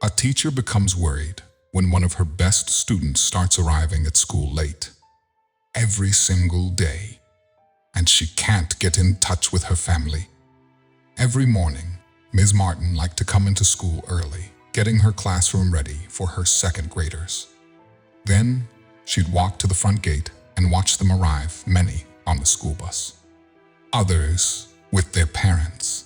A teacher becomes worried when one of her best students starts arriving at school late. Every single day. And she can't get in touch with her family. Every morning, Ms. Martin liked to come into school early, getting her classroom ready for her second graders. Then, she'd walk to the front gate and watch them arrive, many on the school bus. Others with their parents.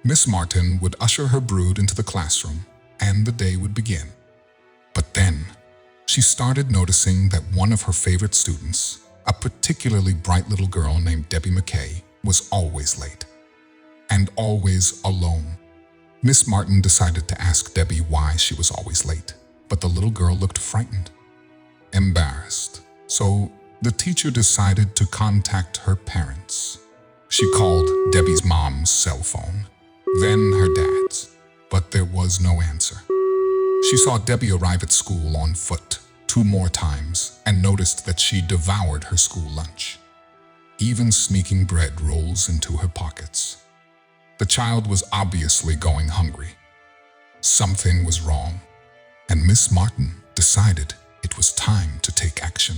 Miss Martin would usher her brood into the classroom, and the day would begin. But then, she started noticing that one of her favorite students, a particularly bright little girl named Debbie McKay, was always late. And always alone. Miss Martin decided to ask Debbie why she was always late, but the little girl looked frightened, embarrassed. So the teacher decided to contact her parents. She called Debbie's mom's cell phone, then her dad's, but there was no answer. She saw Debbie arrive at school on foot 2 more times and noticed that she devoured her school lunch, even sneaking bread rolls into her pockets. The child was obviously going hungry. Something was wrong, and Miss Martin decided it was time to take action.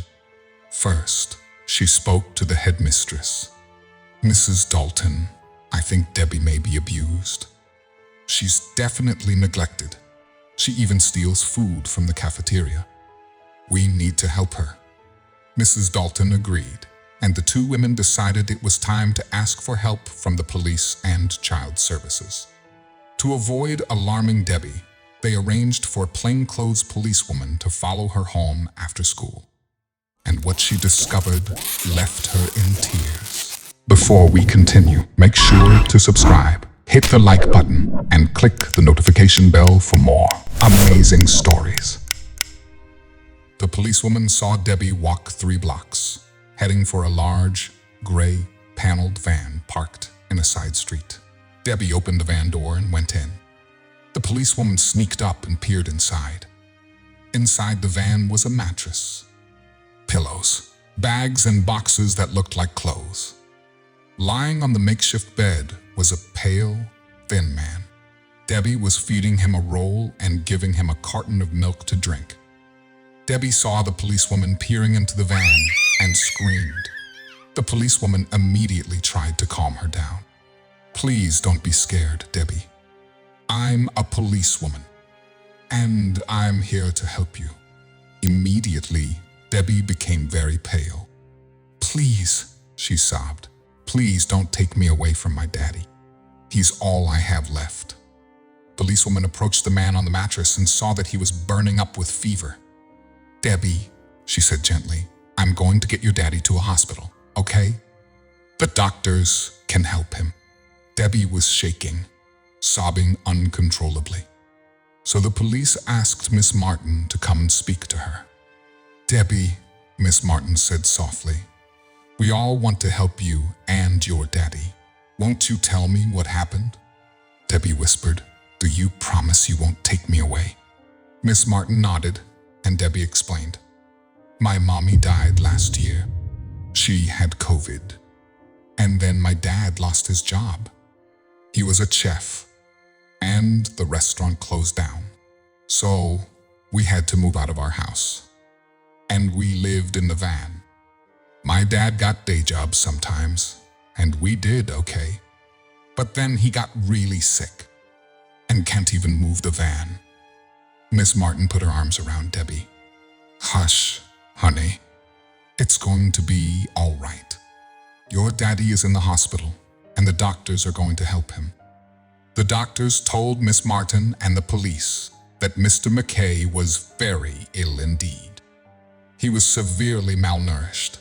First, she spoke to the headmistress. "Mrs. Dalton, I think Debbie may be abused. She's definitely neglected. She even steals food from the cafeteria. We need to help her." Mrs. Dalton agreed, and the 2 women decided it was time to ask for help from the police and child services. To avoid alarming Debbie, they arranged for a plainclothes policewoman to follow her home after school. And what she discovered left her in tears. Before we continue, make sure to subscribe, hit the like button, and click the notification bell for more amazing stories. The policewoman saw Debbie walk 3 blocks, heading for a large, gray, paneled van parked in a side street. Debbie opened the van door and went in. The policewoman sneaked up and peered inside. Inside the van was a mattress, pillows, bags, and boxes that looked like clothes. Lying on the makeshift bed was a pale, thin man. Debbie was feeding him a roll and giving him a carton of milk to drink. Debbie saw the policewoman peering into the van and screamed. The policewoman immediately tried to calm her down. "Please don't be scared, Debbie. I'm a policewoman, and I'm here to help you." Immediately, Debbie became very pale. "Please," she sobbed, "please don't take me away from my daddy. He's all I have left." The policewoman approached the man on the mattress and saw that he was burning up with fever. "Debbie," she said gently, "I'm going to get your daddy to a hospital, okay? The doctors can help him." Debbie was shaking, sobbing uncontrollably. So the police asked Miss Martin to come and speak to her. "Debbie," Miss Martin said softly, "we all want to help you and your daddy. Won't you tell me what happened?" Debbie whispered, "Do you promise you won't take me away?" Miss Martin nodded, and Debbie explained. "My mommy died last year. She had COVID. And then my dad lost his job. He was a chef, and the restaurant closed down. So we had to move out of our house. And we lived in the van. My dad got day jobs sometimes, and we did okay. But then he got really sick and can't even move the van." Miss Martin put her arms around Debbie. "Hush, honey. It's going to be all right. Your daddy is in the hospital, and the doctors are going to help him." The doctors told Miss Martin and the police that Mr. McKay was very ill indeed. He was severely malnourished.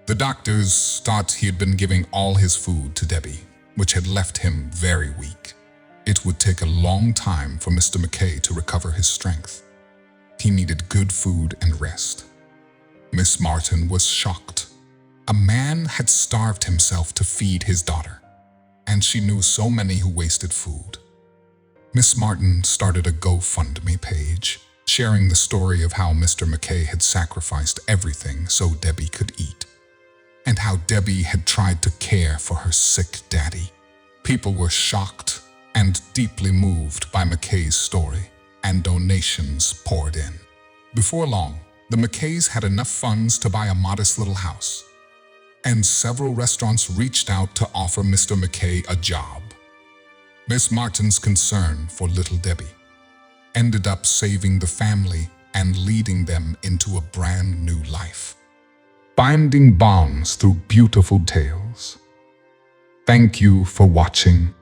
The doctors thought he had been giving all his food to Debbie, which had left him very weak. It would take a long time for Mr. McKay to recover his strength. He needed good food and rest. Miss Martin was shocked. A man had starved himself to feed his daughter, and she knew so many who wasted food. Miss Martin started a GoFundMe page, sharing the story of how Mr. McKay had sacrificed everything so Debbie could eat, and how Debbie had tried to care for her sick daddy. People were shocked and deeply moved by McKay's story. and donations poured in. Before long, the McKays had enough funds to buy a modest little house, and several restaurants reached out to offer Mr. McKay a job. Miss Martin's concern for little Debbie ended up saving the family and leading them into a brand new life, binding bonds through beautiful tales. Thank you for watching.